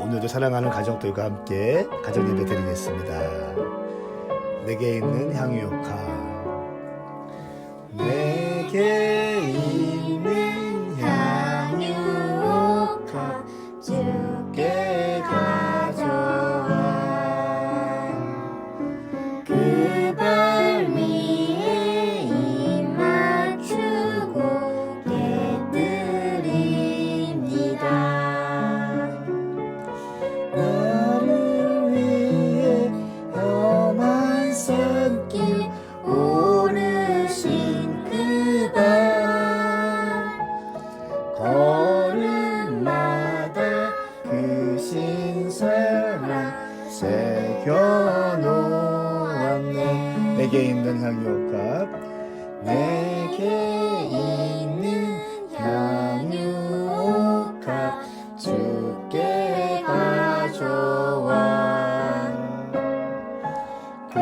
오늘도 사랑하는 가족들과 함께 가정 예배 드리겠습니다. 내게 있는 향유효카. 내게 있는 향유효카 주께 가져와 그 발 위에 입 맞추고 깨뜨립니다. 나를 위해 험한 산길 오르신 그 발 걸음마다 그 신사랑 새겨놓았네. 내게 있는 향유값 내게 있는 향유값 주께 가져와 그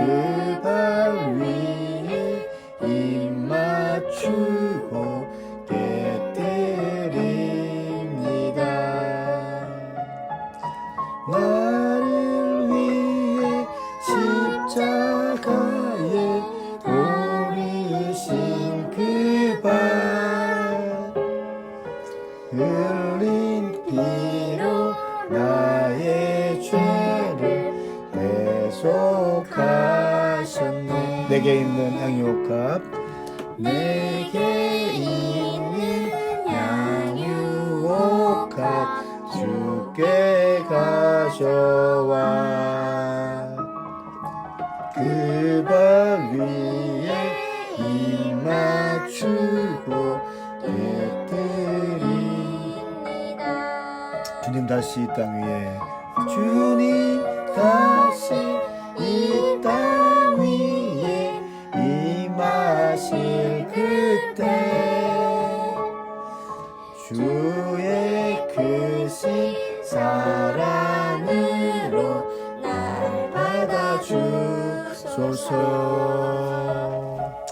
발 위에 입 맞추고 깨뜨립니다. 나를 위해 십자가에 돌리신 그 발 흘린 피로 나의 죄를 대속하셨네. 내게 있는 향유값 내게 있는 향유값 주께 가져와 그 발 위에 입 맞추고 깨뜨립니다. 주님 다시 이 땅 위에 주님 다시 이 땅 위에 임하실 그때 주의 크신 사랑으로 날 받아주소서.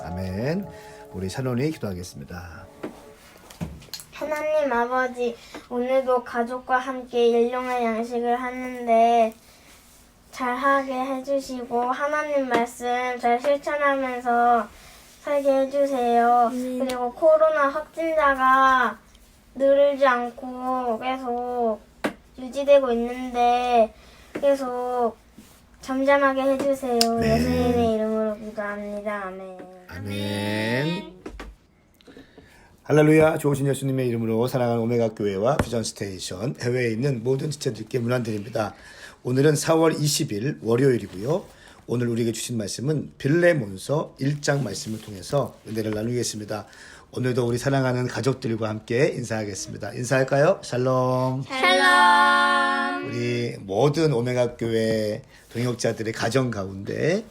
아멘. 우리 샤론이 기도하겠습니다. 하나님 아버지, 오늘도 가족과 함께 일용할 양식을 하는데 잘하게 해주시고 하나님 말씀 잘 실천하면서 살게 해주세요. 그리고 코로나 확진자가 늘지 않고 계속 유지되고 있는데 계속 잠잠하게 해주세요. 네. 예수님의 이름으로 기도합니다. 아멘. 아멘. 할렐루야. 좋으신 예수님의 이름으로 사랑하는 오메가 교회와 비전 스테이션 해외에 있는 모든 지체들께 문안드립니다. 오늘은 4월 20일 월요일이고요. 오늘 우리에게 주신 말씀은 빌레몬서 1장 말씀을 통해서 은혜를 나누겠습니다. 오늘도 우리 사랑하는 가족들과 함께 인사하겠습니다. 인사할까요? 샬롬. 샬롬. 우리 모든 오메가 교회 동역자들의 가정 가운데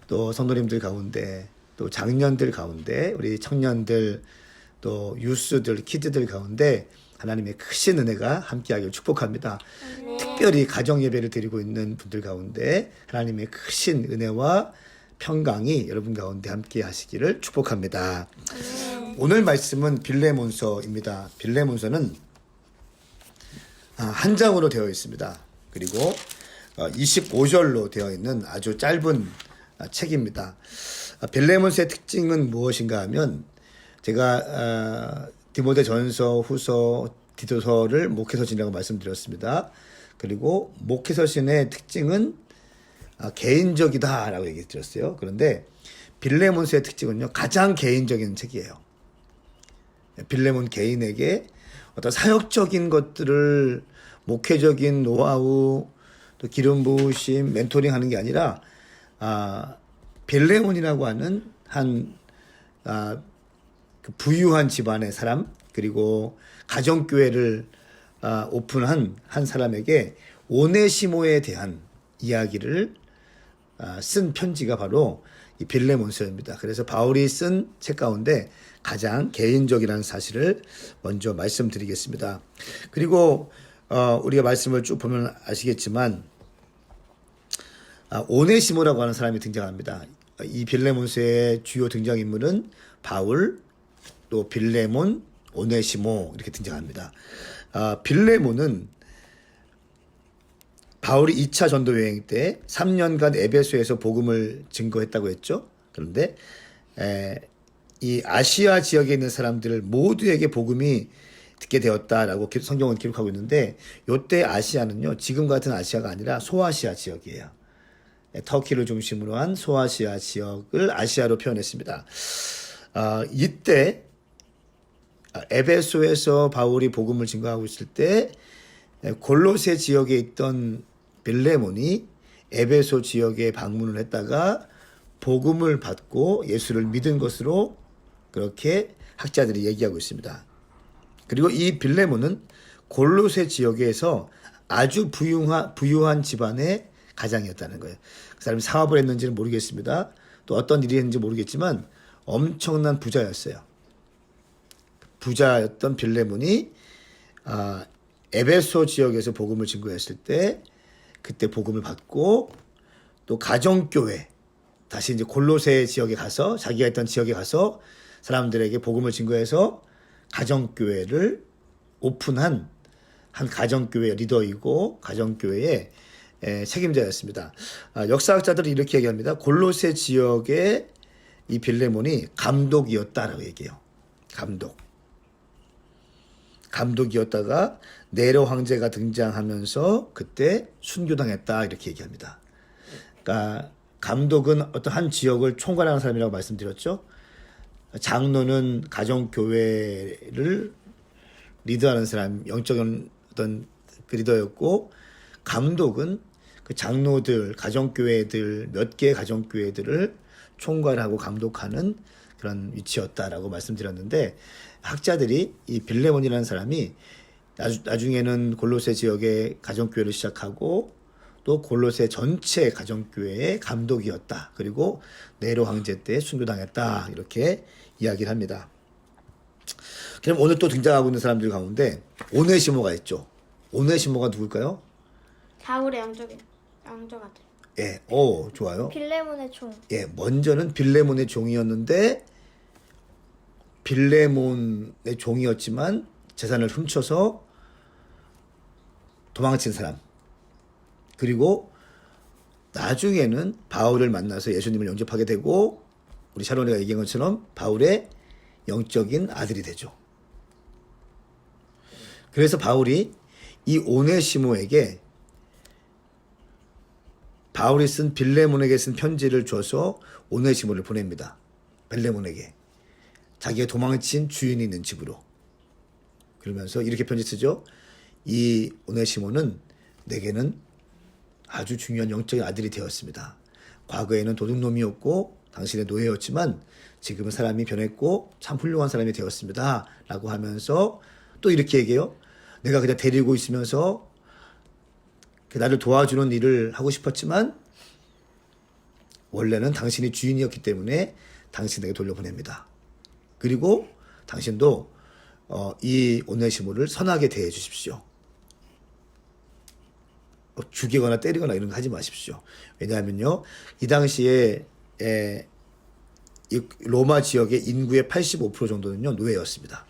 또 성도님들 가운데 또 장년들 가운데 우리 청년들 또 유스들 키드들 가운데 하나님의 크신 은혜가 함께하길 축복합니다. 특별히 가정 예배를 드리고 있는 분들 가운데 하나님의 크신 은혜와 평강이 여러분 가운데 함께 하시기를 축복합니다. 오늘 말씀은 빌레몬서입니다. 빌레몬서는 한 장으로 되어 있습니다. 그리고 25절로 되어 있는 아주 짧은 책입니다. 빌레몬서의 특징은 무엇인가 하면 제가 디모데전서, 후서, 디도서를 목회서신이라고 말씀드렸습니다. 그리고 목회서신의 특징은 개인적이다라고 얘기 드렸어요. 그런데 빌레몬서의 특징은요, 가장 개인적인 책이에요. 빌레몬 개인에게 어떤 사역적인 것들을 목회적인 노하우, 또 기름 부으심, 멘토링 하는 게 아니라 빌레몬이라고 하는 그 부유한 집안의 사람, 그리고 가정교회를 오픈한 한 사람에게 오네시모에 대한 이야기를 쓴 편지가 바로 이 빌레몬서입니다. 그래서 바울이 쓴 책 가운데 가장 개인적이라는 사실을 먼저 말씀드리겠습니다. 그리고 우리가 말씀을 쭉 보면 아시겠지만 오네시모라고 하는 사람이 등장합니다. 이 빌레몬서의 주요 등장인물은 바울, 또 빌레몬, 오네시모 이렇게 등장합니다. 빌레몬은 바울이 2차 전도 여행 때 3년간 에베소에서 복음을 증거했다고 했죠. 그런데 이 아시아 지역에 있는 사람들 모두에게 복음이 듣게 되었다라고 성경은 기록하고 있는데, 이때 아시아는요, 지금 같은 아시아가 아니라 소아시아 지역이에요. 터키를 중심으로 한 소아시아 지역을 아시아로 표현했습니다. 이때 에베소에서 바울이 복음을 증거하고 있을 때 골로새 지역에 있던 빌레몬이 에베소 지역에 방문을 했다가 복음을 받고 예수를 믿은 것으로 그렇게 학자들이 얘기하고 있습니다. 그리고 이 빌레몬은 골로새 지역에서 아주 부유한 집안의 가장이었다는 거예요. 그 사람이 사업을 했는지는 모르겠습니다. 또 어떤 일이 했는지 모르겠지만 엄청난 부자였어요. 부자였던 빌레몬이 에베소 지역에서 복음을 증거했을 때 그때 복음을 받고, 또 가정교회, 다시 이제 골로새 지역에 가서, 자기가 있던 지역에 가서 사람들에게 복음을 증거해서 가정교회를 오픈한 한 가정교회 리더이고 가정교회의 책임자였습니다. 역사학자들은 이렇게 얘기합니다. 골로새 지역의 이 빌레몬이 감독이었다라고 얘기해요. 감독이었다가 네로 황제가 등장하면서 그때 순교당했다, 이렇게 얘기합니다. 그러니까 감독은 어떤 한 지역을 총괄하는 사람이라고 말씀드렸죠. 장로는 가정교회를 리더하는 사람, 영적인 어떤 그 리더였고, 감독은 그 장로들, 가정교회들, 몇 개의 가정교회들을 총괄하고 감독하는 그런 위치였다라고 말씀드렸는데, 학자들이 이 빌레몬이라는 사람이 나중에는 골로새 지역의 가정교회를 시작하고 또 골로새 전체 가정교회의 감독이었다. 그리고 네로 황제 때 순교당했다. 이렇게 이야기를 합니다. 그럼 오늘 또 등장하고 있는 사람들 가운데 오네시모가 있죠. 오네시모가 누굴까요? 바울의 영적 아들. 예, 좋아요. 빌레몬의 종. 예, 먼저는 빌레몬의 종이었는데, 빌레몬의 종이었지만 재산을 훔쳐서 도망친 사람. 그리고 나중에는 바울을 만나서 예수님을 영접하게 되고, 우리 샤론이가 얘기한 것처럼 바울의 영적인 아들이 되죠. 그래서 바울이 이 오네시모에게, 바울이 쓴 빌레몬에게 쓴 편지를 줘서 오네시모를 보냅니다. 빌레몬에게. 자기가 도망친 주인이 있는 집으로. 그러면서 이렇게 편지 쓰죠. 이 오네시모는 내게는 아주 중요한 영적인 아들이 되었습니다. 과거에는 도둑놈이었고 당신의 노예였지만 지금은 사람이 변했고 참 훌륭한 사람이 되었습니다. 라고 하면서 또 이렇게 얘기해요. 내가 그냥 데리고 있으면서 나를 도와주는 일을 하고 싶었지만 원래는 당신이 주인이었기 때문에 당신에게 돌려보냅니다. 그리고 당신도 이 오네시모를 선하게 대해 주십시오. 죽이거나 때리거나 이런 거 하지 마십시오. 왜냐하면요, 이 당시에 이 로마 지역의 인구의 85% 정도는요 노예였습니다.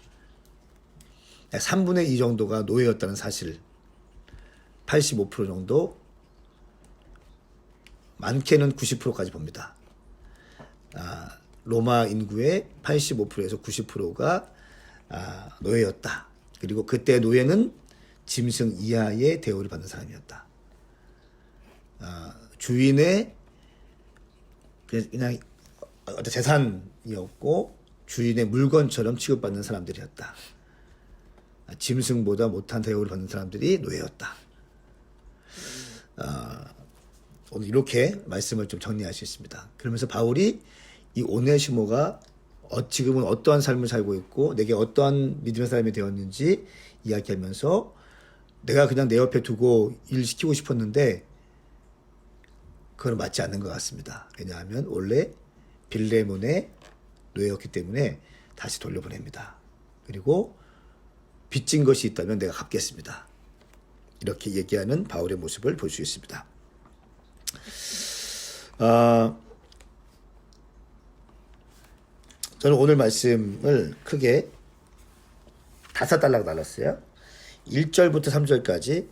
3분의 2 정도가 노예였다는 사실. 85% 정도, 많게는 90%까지 봅니다. 로마 인구의 85%에서 90%가 노예였다. 그리고 그때 노예는 짐승 이하의 대우를 받는 사람이었다. 주인의 그냥 어떤 재산이었고 주인의 물건처럼 취급받는 사람들이었다. 짐승보다 못한 대우를 받는 사람들이 노예였다. 오늘 이렇게 말씀을 좀 정리할 수 있습니다. 그러면서 바울이 이 오네시모가 지금은 어떠한 삶을 살고 있고 내게 어떠한 믿음의 사람이 되었는지 이야기하면서, 내가 그냥 내 옆에 두고 일 시키고 싶었는데 그건 맞지 않는 것 같습니다. 왜냐하면 원래 빌레몬의 노예였기 때문에 다시 돌려보냅니다. 그리고 빚진 것이 있다면 내가 갚겠습니다. 이렇게 얘기하는 바울의 모습을 볼 수 있습니다. 저는 오늘 말씀을 크게 5단락으로 나눴어요. 1절부터 3절까지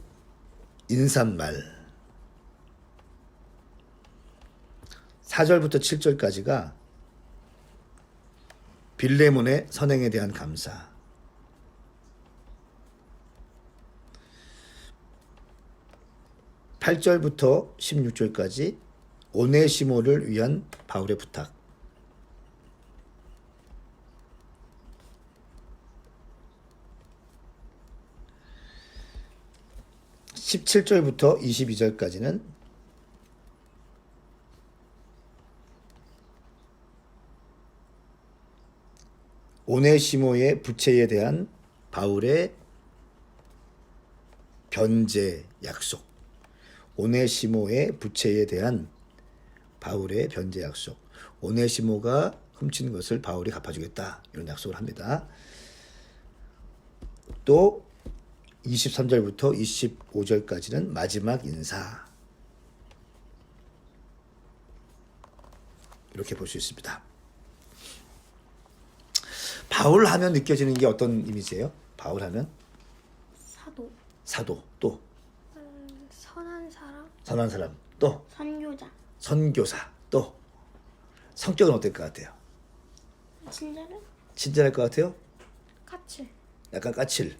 인사말, 4절부터 7절까지가 빌레몬의 선행에 대한 감사. 8절부터 16절까지 오네시모를 위한 바울의 부탁. 17절부터 22절까지는 오네시모의 부채에 대한 바울의 변제 약속. 오네시모의 부채에 대한 바울의 변제 약속. 오네시모가 훔친 것을 바울이 갚아주겠다. 이런 약속을 합니다. 또 23절부터 25절까지는 마지막 인사. 이렇게 볼 수 있습니다. 바울 하면 느껴지는 게 어떤 이미지예요? 바울 하면 사도. 사도, 또 선한 사람. 선한 사람, 또 선교자. 선교사, 또 성격은 어떨 것 같아요? 친절해? 친절할 것 같아요? 까칠. 약간 까칠.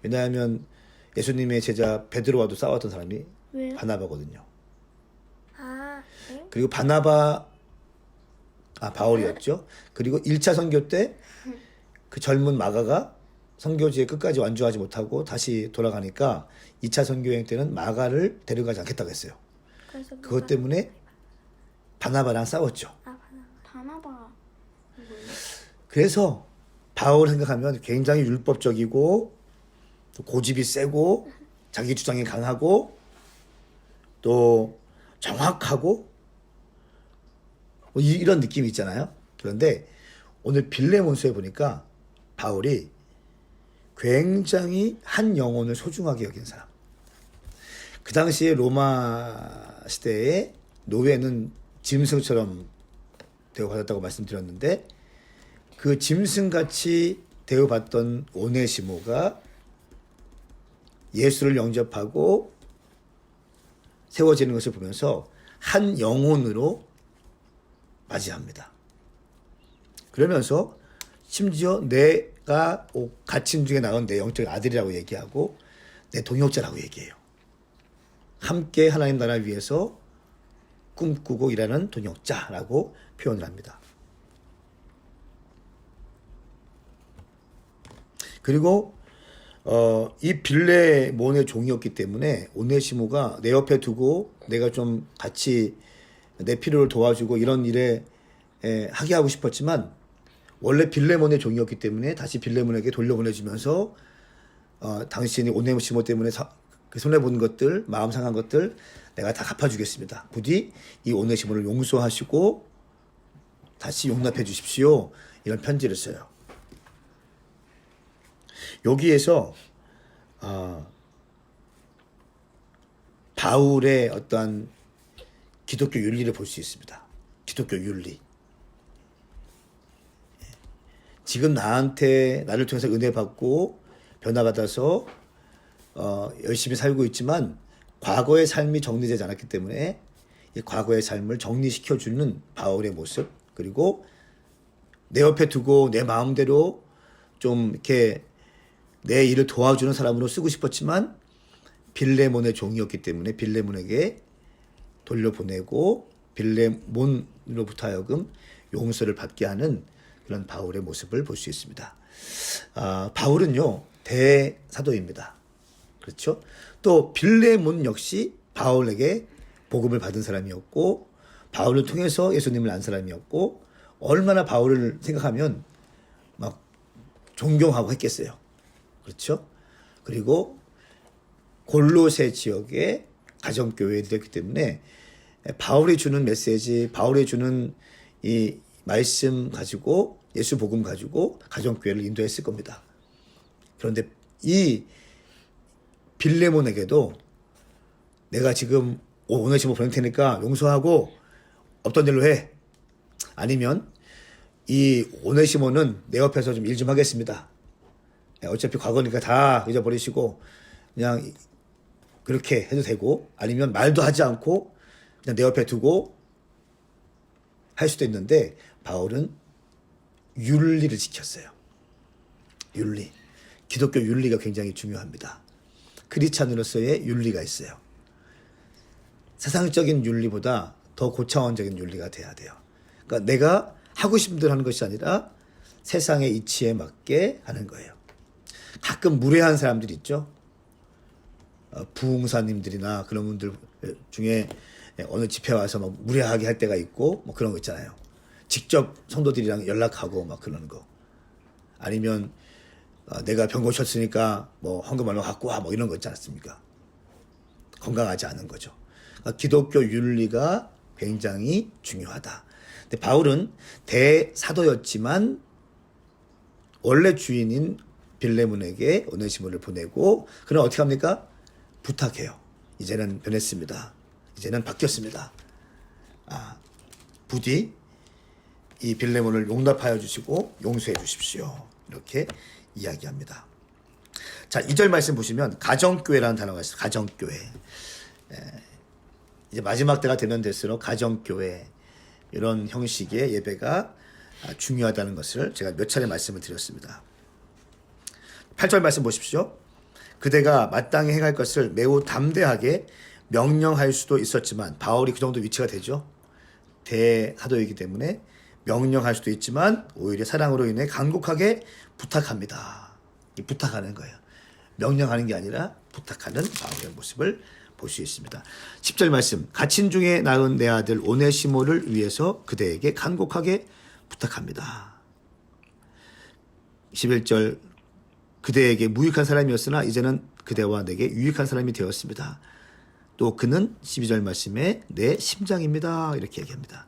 왜냐하면 예수님의 제자 베드로와도 싸웠던 사람이 왜요? 바나바거든요. 아, 네? 그리고 바울이었죠. 그리고 1차 선교 때 그 젊은 마가가 선교지에 끝까지 완주하지 못하고 다시 돌아가니까 2차 선교 여행 때는 마가를 데려가지 않겠다고 했어요. 그래서 그것 때문에 바나바랑 싸웠죠. 바나바가 뭐예요? 그래서 바울 생각하면 굉장히 율법적이고 또 고집이 세고 자기 주장이 강하고 또 정확하고 뭐 이런 느낌이 있잖아요. 그런데 오늘 빌레몬서에 보니까 바울이 굉장히 한 영혼을 소중하게 여긴 사람. 그 당시에 로마 시대에 노예는 짐승처럼 대우받았다고 말씀드렸는데 그 짐승같이 대우받던 오네시모가 예수를 영접하고 세워지는 것을 보면서 한 영혼으로 맞이합니다. 그러면서 심지어 내가 갇힌 중에 나온 내 영적 아들이라고 얘기하고 내 동역자라고 얘기해요. 함께 하나님 나라 위해서 꿈꾸고 일하는 동역자라고 표현을 합니다. 그리고 이 빌레몬의 종이었기 때문에 오네시모가 내 옆에 두고 내가 좀 같이 내 필요를 도와주고 이런 일에 하게 하고 싶었지만 원래 빌레몬의 종이었기 때문에 다시 빌레몬에게 돌려보내주면서 당신이 오네시모 때문에 손해본 것들, 마음 상한 것들 내가 다 갚아주겠습니다. 부디 이 오네시모를 용서하시고 다시 용납해 주십시오. 이런 편지를 써요. 여기에서 바울의 어떠한 기독교 윤리를 볼 수 있습니다. 기독교 윤리. 지금 나를 통해서 은혜 받고 변화받아서 열심히 살고 있지만 과거의 삶이 정리되지 않았기 때문에 이 과거의 삶을 정리시켜주는 바울의 모습, 그리고 내 옆에 두고 내 마음대로 좀 이렇게 내 일을 도와주는 사람으로 쓰고 싶었지만 빌레몬의 종이었기 때문에 빌레몬에게 돌려보내고 빌레몬으로부터 하여금 용서를 받게 하는 그런 바울의 모습을 볼 수 있습니다. 바울은요 대사도입니다. 그렇죠? 또 빌레몬 역시 바울에게 복음을 받은 사람이었고 바울을 통해서 예수님을 안 사람이었고 얼마나 바울을 생각하면 막 존경하고 했겠어요. 그렇죠? 그리고 골로새 지역의 가정교회들이었기 때문에 바울이 주는 메시지, 바울이 주는 이 말씀 가지고 예수 복음 가지고 가정교회를 인도했을 겁니다. 그런데 이 빌레몬에게도 내가 지금 오네시모 보낼 테니까 용서하고 없던 일로 해. 아니면 이 오네시모는 내 옆에서 좀 일 좀 하겠습니다. 어차피 과거니까 다 잊어버리시고 그냥 그렇게 해도 되고, 아니면 말도 하지 않고 그냥 내 옆에 두고 할 수도 있는데 바울은 윤리를 지켰어요. 윤리. 기독교 윤리가 굉장히 중요합니다. 크리스찬으로서의 윤리가 있어요. 세상적인 윤리보다 더 고차원적인 윤리가 돼야 돼요. 그러니까 내가 하고 싶은 대로 하는 것이 아니라 세상의 이치에 맞게 하는 거예요. 가끔 무례한 사람들이 있죠. 부흥사님들이나 그런 분들 중에 어느 집회 와서 막 무례하게 할 때가 있고 뭐 그런 거 있잖아요. 직접 성도들이랑 연락하고 막 그러는 거. 아니면 내가 병 고쳤으니까 뭐 헌금 얼마 갖고 와 뭐 이런 거 있지 않습니까? 건강하지 않은 거죠. 그러니까 기독교 윤리가 굉장히 중요하다. 근데 바울은 대사도였지만 원래 주인인 빌레몬에게 오네시모를 보내고 그럼 어떻게 합니까? 부탁해요. 이제는 변했습니다. 이제는 바뀌었습니다. 부디 이 빌레몬을 용납하여 주시고 용서해 주십시오. 이렇게 이야기합니다. 자, 2절 말씀 보시면 가정교회라는 단어가 있어요. 가정교회. 이제 마지막 때가 되면 될수록 가정교회 이런 형식의 예배가 중요하다는 것을 제가 몇 차례 말씀을 드렸습니다. 8절 말씀 보십시오. 그대가 마땅히 행할 것을 매우 담대하게 명령할 수도 있었지만 바울이 그 정도 위치가 되죠. 대사도이기 때문에 명령할 수도 있지만 오히려 사랑으로 인해 간곡하게 부탁합니다. 부탁하는 거예요. 명령하는 게 아니라 부탁하는 바울의 모습을 볼 수 있습니다. 10절 말씀. 갇힌 중에 낳은 내 아들 오네시모를 위해서 그대에게 간곡하게 부탁합니다. 11절. 그대에게 무익한 사람이었으나 이제는 그대와 내게 유익한 사람이 되었습니다. 또 그는 12절 말씀에 내 심장입니다. 이렇게 얘기합니다.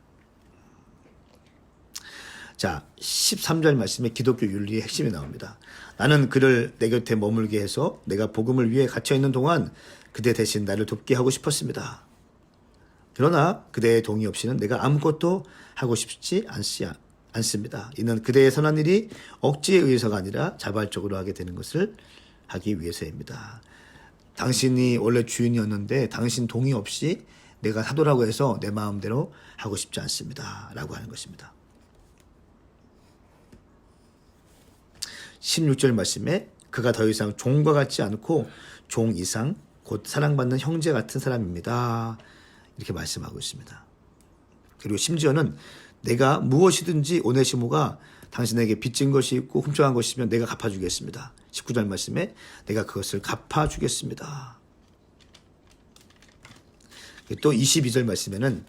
자, 13절 말씀에 기독교 윤리의 핵심이 나옵니다. 나는 그를 내 곁에 머물게 해서 내가 복음을 위해 갇혀있는 동안 그대 대신 나를 돕게 하고 싶었습니다. 그러나 그대의 동의 없이는 내가 아무것도 하고 싶지 않습니다. 이는 그대의 선한 일이 억지에 의해서가 아니라 자발적으로 하게 되는 것을 하기 위해서입니다. 당신이 원래 주인이었는데 당신 동의 없이 내가 사도라고 해서 내 마음대로 하고 싶지 않습니다. 라고 하는 것입니다. 16절 말씀에 그가 더 이상 종과 같지 않고 종 이상 곧 사랑받는 형제 같은 사람입니다. 이렇게 말씀하고 있습니다. 그리고 심지어는 내가 무엇이든지 오네시모가 당신에게 빚진 것이 있고 훔쳐간 것이면 내가 갚아주겠습니다. 19절 말씀에 내가 그것을 갚아주겠습니다. 또 22절 말씀에는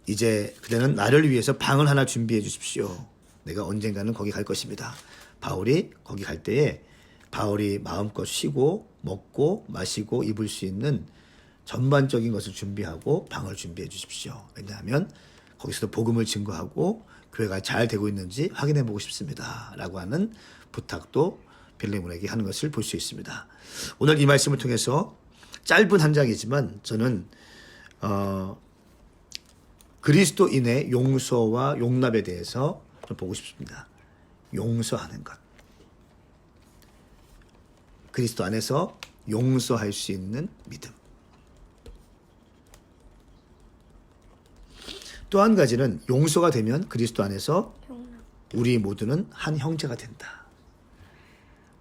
이제 그대는 나를 위해서 방을 하나 준비해 주십시오. 내가 언젠가는 거기 갈 것입니다. 바울이 거기 갈 때에 바울이 마음껏 쉬고 먹고 마시고 입을 수 있는 전반적인 것을 준비하고 방을 준비해 주십시오. 왜냐하면 거기서도 복음을 증거하고 교회가 잘 되고 있는지 확인해 보고 싶습니다. 라고 하는 부탁도 빌레몬에게 하는 것을 볼 수 있습니다. 오늘 이 말씀을 통해서 짧은 한 장이지만 저는 그리스도인의 용서와 용납에 대해서 좀 보고 싶습니다. 용서하는 것. 그리스도 안에서 용서할 수 있는 믿음. 또 한 가지는 용서가 되면 그리스도 안에서 우리 모두는 한 형제가 된다.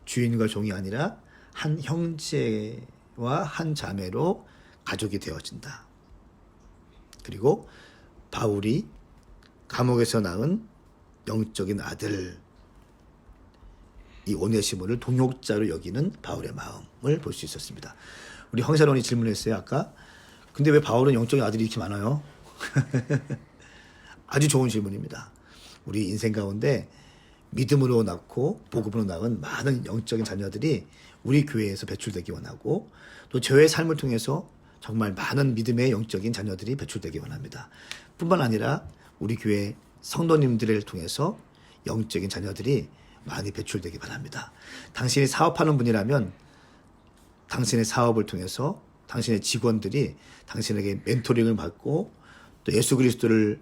주인과 종이 아니라 한 형제와 한 자매로 가족이 되어진다. 그리고 바울이 감옥에서 낳은 영적인 아들 이 오네시모를 동역자로 여기는 바울의 마음을 볼 수 있었습니다. 우리 황사론이 질문했어요. 아까. 근데 왜 바울은 영적인 아들이 이렇게 많아요? 아주 좋은 질문입니다. 우리 인생 가운데 믿음으로 낳고 복음으로 낳은 많은 영적인 자녀들이 우리 교회에서 배출되기 원하고 또 저의 삶을 통해서 정말 많은 믿음의 영적인 자녀들이 배출되기 원합니다. 뿐만 아니라 우리 교회 성도님들을 통해서 영적인 자녀들이 많이 배출되기 바랍니다. 당신이 사업하는 분이라면 당신의 사업을 통해서 당신의 직원들이 당신에게 멘토링을 받고 또 예수 그리스도를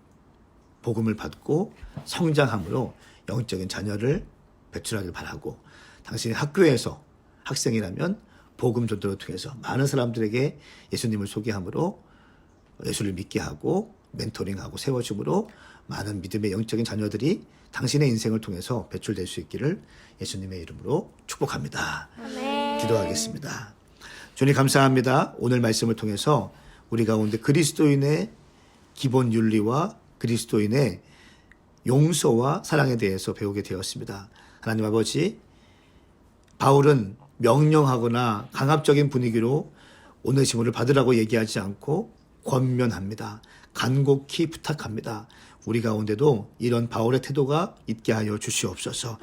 복음을 받고 성장함으로 영적인 자녀를 배출하길 바라고 당신의 학교에서 학생이라면 복음 전도를 통해서 많은 사람들에게 예수님을 소개함으로 예수를 믿게 하고 멘토링하고 세워줌으로 많은 믿음의 영적인 자녀들이 당신의 인생을 통해서 배출될 수 있기를 예수님의 이름으로 축복합니다. 아멘. 기도하겠습니다. 주님 감사합니다. 오늘 말씀을 통해서 우리 가운데 그리스도인의 기본 윤리와 그리스도인의 용서와 사랑에 대해서 배우게 되었습니다. 하나님 아버지, 바울은 명령하거나 강압적인 분위기로 오네시모를 받으라고 얘기하지 않고 권면합니다. 간곡히 부탁합니다. 우리 가운데도 이런 바울의 태도가 있게 하여 주시옵소서.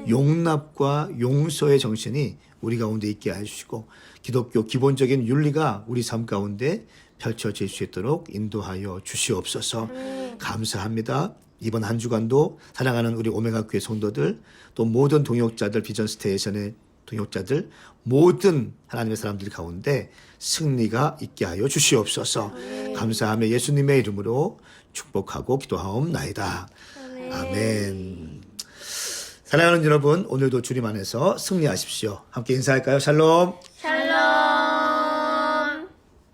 용납과 용서의 정신이 우리 가운데 있게 하여 주시고 기독교 기본적인 윤리가 우리 삶 가운데 펼쳐질 수 있도록 인도하여 주시옵소서. 감사합니다. 이번 한 주간도 사랑하는 우리 오메가 교회 성도들, 또 모든 동역자들, 비전 스테이션의 동역자들, 모든 하나님의 사람들 가운데 승리가 있게 하여 주시옵소서. 감사하며 예수님의 이름으로 축복하고 기도하옵나이다. 아멘. 사랑하는 여러분, 오늘도 주님 안에서 승리하십시오. 함께 인사할까요? 샬롬. 샬롬.